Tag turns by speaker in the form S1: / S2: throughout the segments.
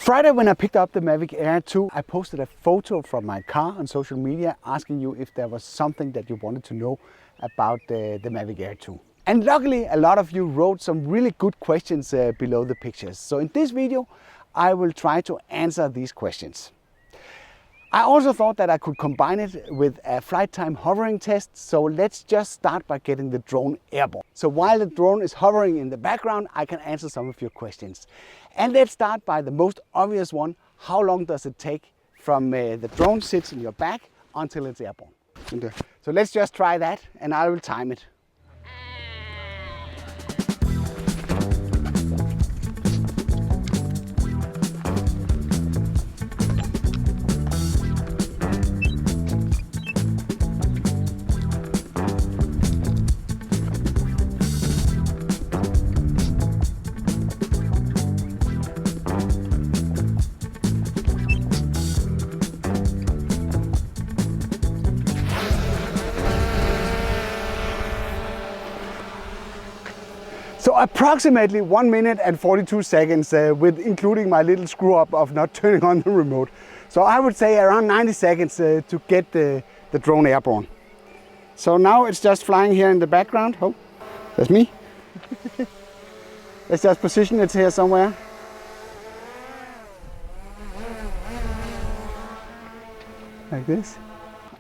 S1: Friday, when I picked up the Mavic Air 2, I posted a photo from my car on social media asking you if there was something that you wanted to know about the Mavic Air 2. And luckily, a lot of you wrote some really good questions below the pictures. So in this video, I will try to answer these questions. I also thought that I could combine it with a flight time hovering test. So let's just start by getting the drone airborne. So while the drone is hovering in the background, I can answer some of your questions. And let's start by the most obvious one. How long does it take from the drone sits in your back until it's airborne? So let's just try that and I will time it. So approximately 1 minute and 42 seconds with including my little screw up of not turning on the remote. So I would say around 90 seconds to get the drone airborne. So now it's just flying here in the background. Oh, that's me. Let's just position it here somewhere. Like this.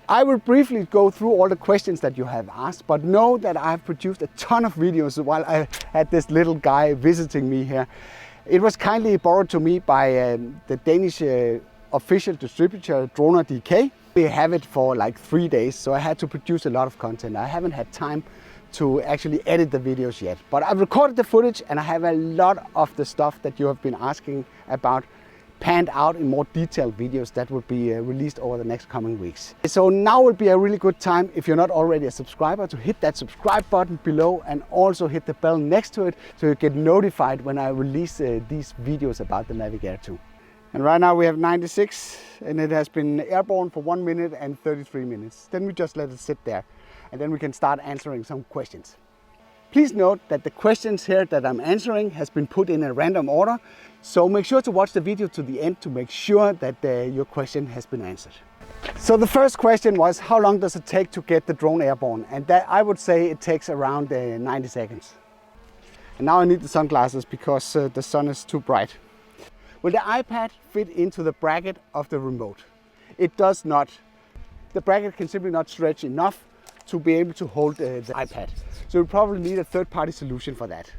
S1: I will briefly go through all the questions that you have asked, but know that I have produced a ton of videos while I had this little guy visiting me here. It was kindly borrowed to me by the Danish official distributor Droner DK. We have it for like 3 days, so I had to produce a lot of content. I haven't had time to actually edit the videos yet, but I've recorded the footage and I have a lot of the stuff that you have been asking about panned out in more detailed videos that will be released over the next coming weeks. So now would be a really good time, if you're not already a subscriber, to hit that subscribe button below and also hit the bell next to it so you get notified when I release these videos about the Mavic Air 2. And right now we have 96 and it has been airborne for 1 minute and 33 minutes. Then we just let it sit there and then we can start answering some questions. Please note that the questions here that I'm answering has been put in a random order. So make sure to watch the video to the end to make sure that your question has been answered. So the first question was, how long does it take to get the drone airborne? And that I would say it takes around 90 seconds. And now I need the sunglasses because the sun is too bright. Will the iPad fit into the bracket of the remote? It does not. The bracket can simply not stretch enough to be able to hold the iPad. So you probably need a third-party solution for that.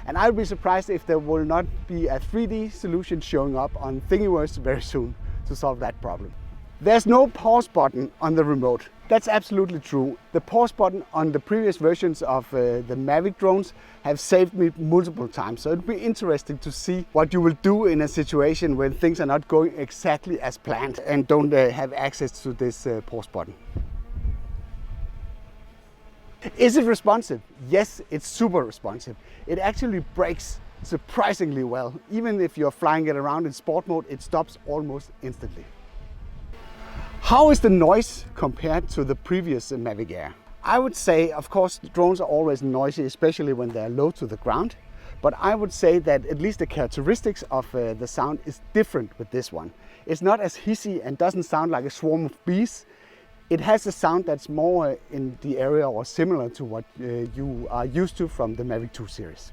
S1: And I would be surprised if there will not be a 3D solution showing up on Thingiverse very soon to solve that problem. There's no pause button on the remote. That's absolutely true. The pause button on the previous versions of the Mavic drones have saved me multiple times. So it'll be interesting to see what you will do in a situation when things are not going exactly as planned and don't have access to this pause button. Is it responsive? Yes, it's super responsive. It actually brakes surprisingly well. Even if you're flying it around in sport mode, it stops almost instantly. How is the noise compared to the previous Mavic Air? I would say, of course, drones are always noisy, especially when they're low to the ground. But I would say that at least the characteristics of the sound is different with this one. It's not as hissy and doesn't sound like a swarm of bees. It has a sound that's more in the area or similar to what you are used to from the Mavic 2 series.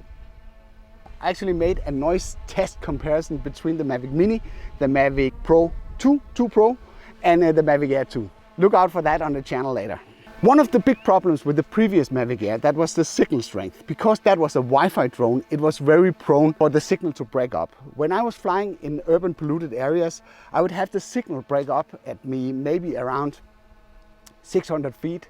S1: I actually made a noise test comparison between the Mavic Mini, the Mavic Pro 2 Pro and the Mavic Air 2. Look out for that on the channel later. One of the big problems with the previous Mavic Air, that was the signal strength. Because that was a Wi-Fi drone, it was very prone for the signal to break up. When I was flying in urban polluted areas, I would have the signal break up at me maybe around 600 feet,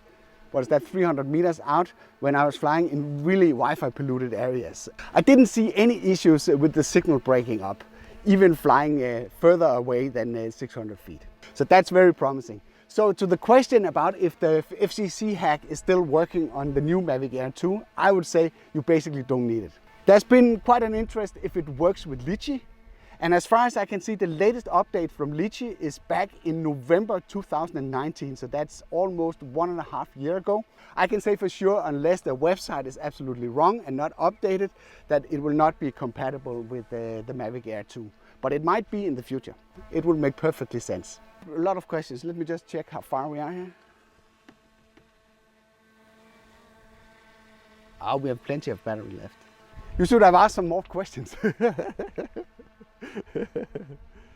S1: what is that, 300 meters out when I was flying in really Wi-Fi polluted areas. I didn't see any issues with the signal breaking up, even flying further away than 600 feet. So that's very promising. So to the question about if the FCC hack is still working on the new Mavic Air 2, I would say you basically don't need it. There's been quite an interest if it works with Litchi. And as far as I can see, the latest update from Litchi is back in November 2019. So that's almost 1.5 years ago. I can say for sure, unless the website is absolutely wrong and not updated, that it will not be compatible with the Mavic Air 2. but it might be in the future. It will make perfectly sense. A lot of questions. Let me just check how far we are here. Oh, we have plenty of battery left. You should have asked some more questions.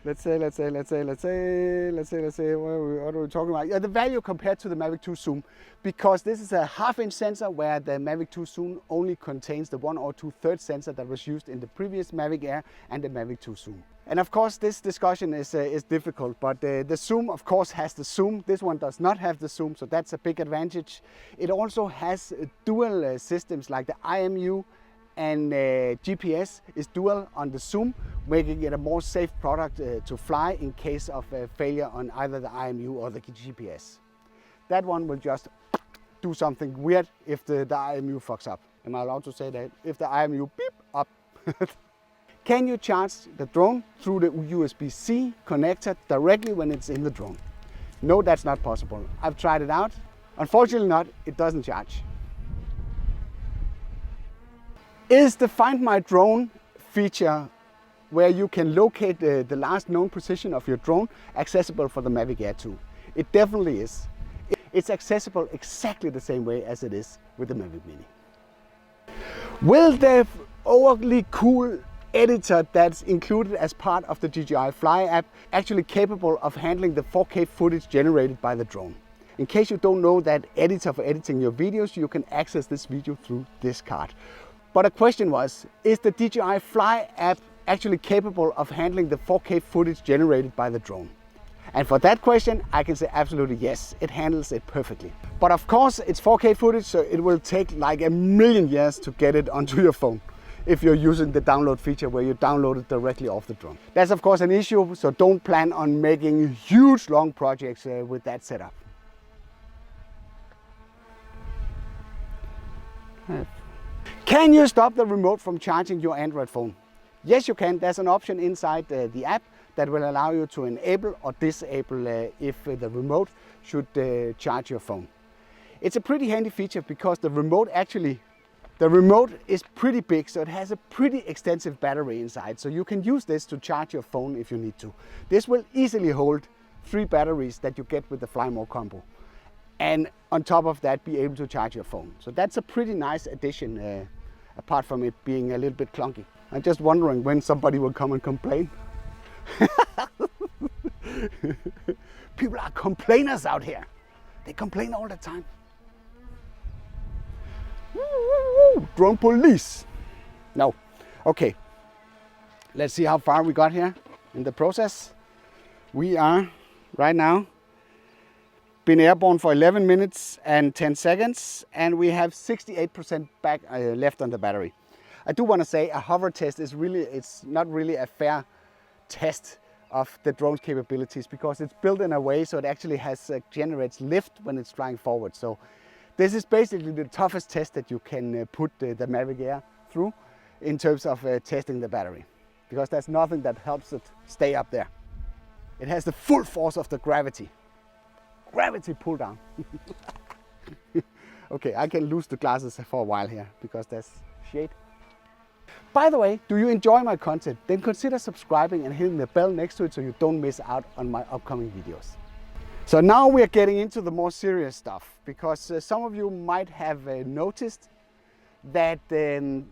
S1: Let's say, what are we talking about? Yeah, the value compared to the Mavic 2 Zoom, because this is a half-inch sensor where the Mavic 2 Zoom only contains the 1 2/3 sensor that was used in the previous Mavic Air and the Mavic 2 Zoom. And of course, this discussion is difficult, but the Zoom, of course, has the Zoom. This one does not have the Zoom, so that's a big advantage. It also has dual systems like the IMU and GPS is dual on the Zoom, making it a more safe product to fly in case of failure on either the IMU or the GPS. That one will just do something weird if the IMU fucks up. Am I allowed to say that? If the IMU beep up. Can you charge the drone through the USB-C connector directly when it's in the drone? No, that's not possible. I've tried it out. Unfortunately not, it doesn't charge. Is the Find My Drone feature where you can locate the last known position of your drone accessible for the Mavic Air 2? It definitely is. It's accessible exactly the same way as it is with the Mavic Mini. Will the overly cool editor that's included as part of the DJI Fly app actually capable of handling the 4K footage generated by the drone? In case you don't know that editor for editing your videos, you can access this video through this card. But the question was, is the DJI Fly app actually capable of handling the 4K footage generated by the drone? And for that question, I can say absolutely yes, it handles it perfectly. But of course, it's 4K footage, so it will take like a million years to get it onto your phone if you're using the download feature where you download it directly off the drone. That's of course an issue, so don't plan on making huge long projects with that setup. Can you stop the remote from charging your Android phone? Yes, you can. There's an option inside the app that will allow you to enable or disable if the remote should charge your phone. It's a pretty handy feature because the remote is pretty big, so it has a pretty extensive battery inside. So you can use this to charge your phone if you need to. This will easily hold 3 batteries that you get with the Fly More combo. And on top of that, be able to charge your phone. So that's a pretty nice addition, apart from it being a little bit clunky. I'm just wondering when somebody will come and complain. People are complainers out here. They complain all the time. Drone police. No. Okay. Let's see how far we got here in the process. We are right now been airborne for 11 minutes and 10 seconds, and we have 68% back left on the battery. I do want to say a hover test is it's not really a fair test of the drone's capabilities because it's built in a way so it actually generates lift when it's flying forward. So this is basically the toughest test that you can put the Mavic Air through in terms of testing the battery, because there's nothing that helps it stay up there. It has the full force of the gravity pull down. Okay, I can lose the glasses for a while here because there's shade. By the way, do you enjoy my content? Then consider subscribing and hitting the bell next to it so you don't miss out on my upcoming videos. So now we are getting into the more serious stuff, because some of you might have noticed that the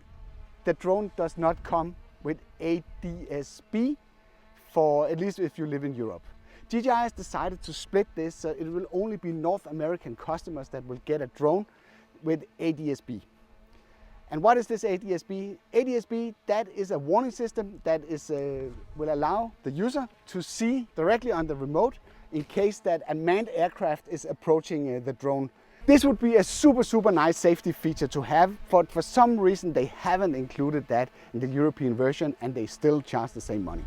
S1: drone does not come with ADS-B, for at least if you live in Europe. DJI has decided to split this, so it will only be North American customers that will get a drone with ADS-B. And what is this ADS-B? ADS-B, that is a warning system that will allow the user to see directly on the remote in case that a manned aircraft is approaching the drone. This would be a super nice safety feature to have, but for some reason they haven't included that in the European version and they still charge the same money.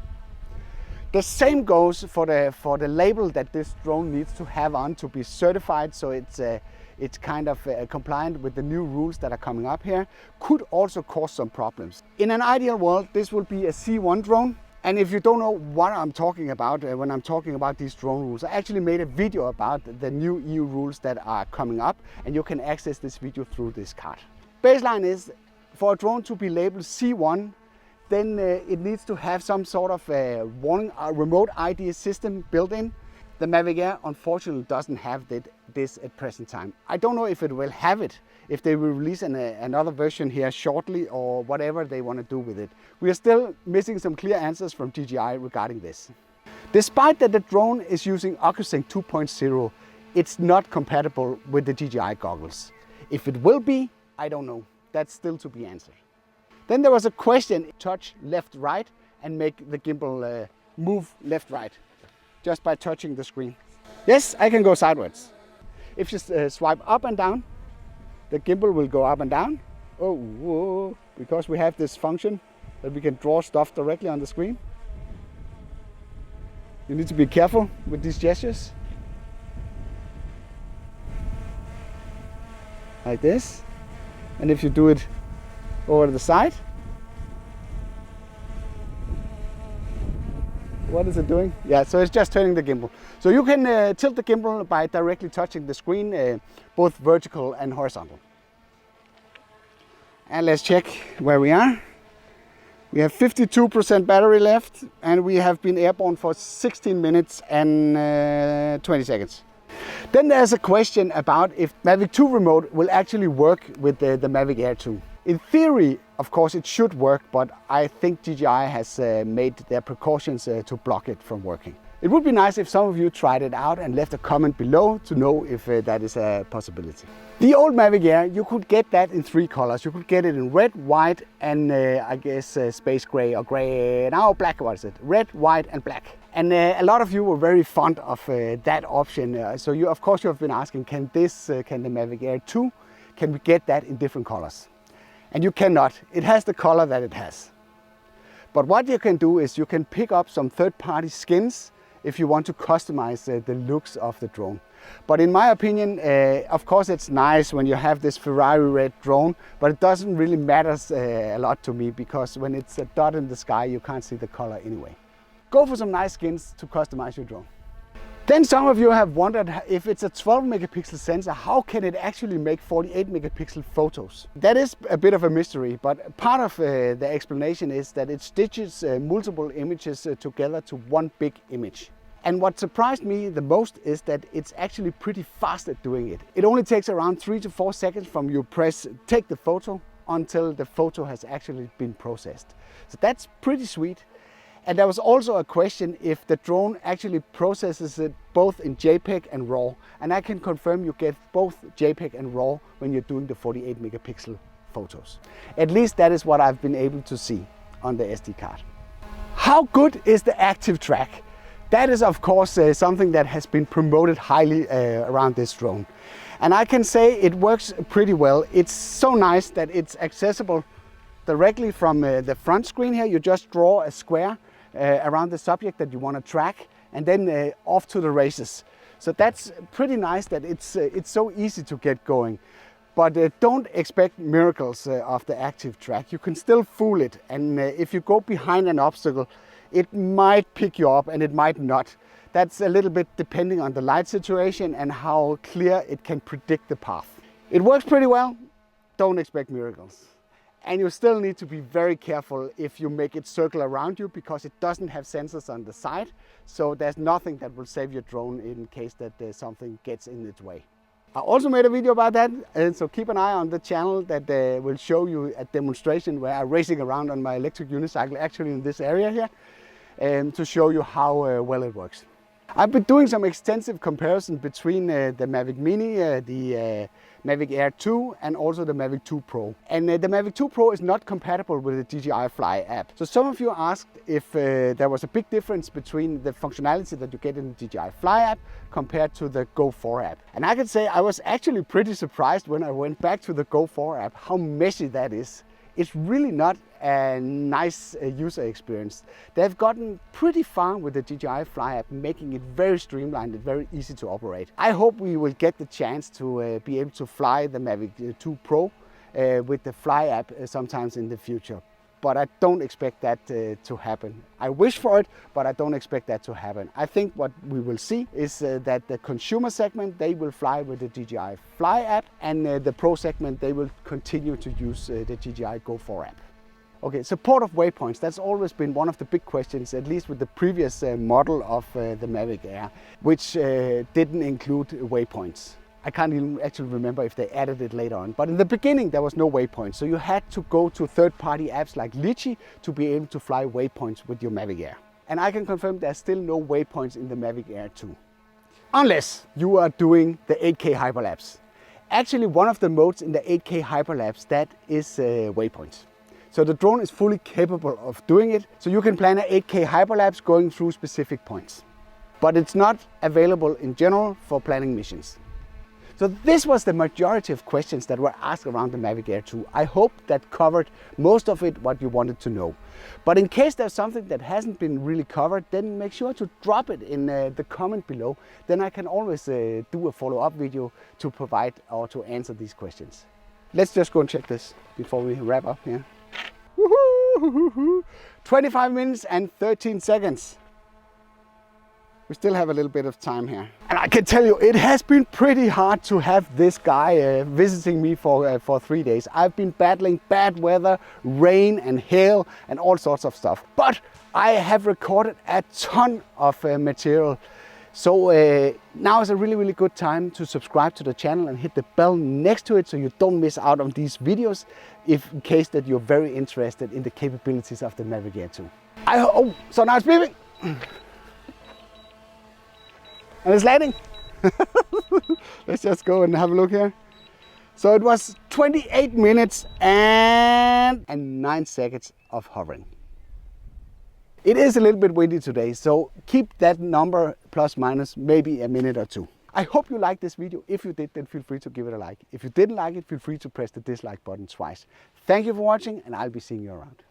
S1: The same goes for the label that this drone needs to have on to be certified, so it's kind of compliant with the new rules that are coming up here. Could also cause some problems. In an ideal world, this will be a C1 drone. And if you don't know what I'm talking about when I'm talking about these drone rules, I actually made a video about the new EU rules that are coming up, and you can access this video through this card. Baseline is, for a drone to be labeled C1, then it needs to have some sort of warning, remote ID system built in. The Mavic Air unfortunately doesn't have this at present time. I don't know if it will have it, if they will release another version here shortly or whatever they want to do with it. We are still missing some clear answers from DJI regarding this. Despite that the drone is using OcuSync 2.0, it's not compatible with the DJI goggles. If it will be, I don't know. That's still to be answered. Then there was a question, touch left, right and make the gimbal move left, right, just by touching the screen. Yes, I can go sideways. If you swipe up and down, the gimbal will go up and down. Oh, whoa, because we have this function that we can draw stuff directly on the screen. You need to be careful with these gestures. Like this. And if you do it over to the side, what is it doing? Yeah, so it's just turning the gimbal. So you can tilt the gimbal by directly touching the screen, both vertical and horizontal. And let's check where we are. We have 52% battery left and we have been airborne for 16 minutes and 20 seconds. Then there's a question about if Mavic 2 remote will actually work with the Mavic Air 2. In theory, of course, it should work, but I think DJI has made their precautions to block it from working. It would be nice if some of you tried it out and left a comment below to know if that is a possibility. The old Mavic Air, you could get that in 3 colors. You could get it in red, white and I guess space gray or gray, now black, what is it? Red, white and black. And a lot of you were very fond of that option. So you, of course, you have been asking, can the Mavic Air 2, can we get that in different colors? And you cannot. It has the color that it has. But what you can do is you can pick up some third-party skins if you want to customize the looks of the drone. But in my opinion, of course it's nice when you have this Ferrari red drone, but it doesn't really matter a lot to me because when it's a dot in the sky, you can't see the color anyway. Go for some nice skins to customize your drone. Then some of you have wondered if it's a 12 megapixel sensor, how can it actually make 48 megapixel photos? That is a bit of a mystery, but part of the explanation is that it stitches multiple images together to one big image. And what surprised me the most is that it's actually pretty fast at doing it. It only takes around 3 to 4 seconds from you press take the photo until the photo has actually been processed. So that's pretty sweet. And there was also a question if the drone actually processes it both in JPEG and RAW. And I can confirm you get both JPEG and RAW when you're doing the 48 megapixel photos. At least that is what I've been able to see on the SD card. How good is the active track? That is of course something that has been promoted highly around this drone. And I can say it works pretty well. It's so nice that it's accessible directly from the front screen here. You just draw a square around the subject that you want to track and then off to the races. So that's pretty nice that it's so easy to get going. But don't expect miracles of the active track. You can still fool it, and if you go behind an obstacle, it might pick you up and it might not. That's a little bit depending on the light situation and how clear it can predict the path. It works pretty well. Don't expect miracles. And you still need to be very careful if you make it circle around you because it doesn't have sensors on the side. So there's nothing that will save your drone in case that something gets in its way. I also made a video about that, and so keep an eye on the channel that will show you a demonstration where I'm racing around on my electric unicycle, actually in this area here, to show you how well it works. I've been doing some extensive comparison between the Mavic Mini, the Mavic Air 2 and also the Mavic 2 Pro. And the Mavic 2 Pro is not compatible with the DJI Fly app. So some of you asked if there was a big difference between the functionality that you get in the DJI Fly app compared to the Go 4 app. And I can say I was actually pretty surprised when I went back to the Go 4 app how messy that is. It's really not a nice user experience. They've gotten pretty far with the DJI Fly app, making it very streamlined and very easy to operate. I hope we will get the chance to be able to fly the Mavic 2 Pro with the Fly app sometimes in the future. But I don't expect that to happen. I wish for it, but I don't expect that to happen. I think what we will see is that the consumer segment, they will fly with the DJI Fly app, and the Pro segment, they will continue to use the DJI Go 4 app. Okay, support of waypoints, that's always been one of the big questions, at least with the previous model of the Mavic Air, which didn't include waypoints. I can't even actually remember if they added it later on, but in the beginning there was no waypoints, so you had to go to third-party apps like Litchi to be able to fly waypoints with your Mavic Air. And I can confirm there's still no waypoints in the Mavic Air 2. Unless you are doing the 8K hyperlapse. Actually, one of the modes in the 8K hyperlapse, that is waypoints. So the drone is fully capable of doing it. So you can plan an 8K hyperlapse going through specific points. But it's not available in general for planning missions. So this was the majority of questions that were asked around the Mavic Air 2. I hope that covered most of it, what you wanted to know. But in case there's something that hasn't been really covered, then make sure to drop it in the comment below. Then I can always do a follow-up video to provide or to answer these questions. Let's just go and check this before we wrap up here. 25 minutes and 13 seconds. We still have a little bit of time here. And I can tell you, it has been pretty hard to have this guy visiting me for 3 days. I've been battling bad weather, rain and hail and all sorts of stuff. But I have recorded a ton of material. So now is a really good time to subscribe to the channel and hit the bell next to it so you don't miss out on these videos, if in case that you're very interested in the capabilities of the Mavic Air 2. Oh, so now it's beeping. And it's landing. Let's just go and have a look here. So it was 28 minutes and 9 seconds of hovering. It is a little bit windy today, so keep that number plus minus maybe a minute or two. I hope you liked this video. If you did, then feel free to give it a like. If you didn't like it, feel free to press the dislike button twice. Thank you for watching, and I'll be seeing you around.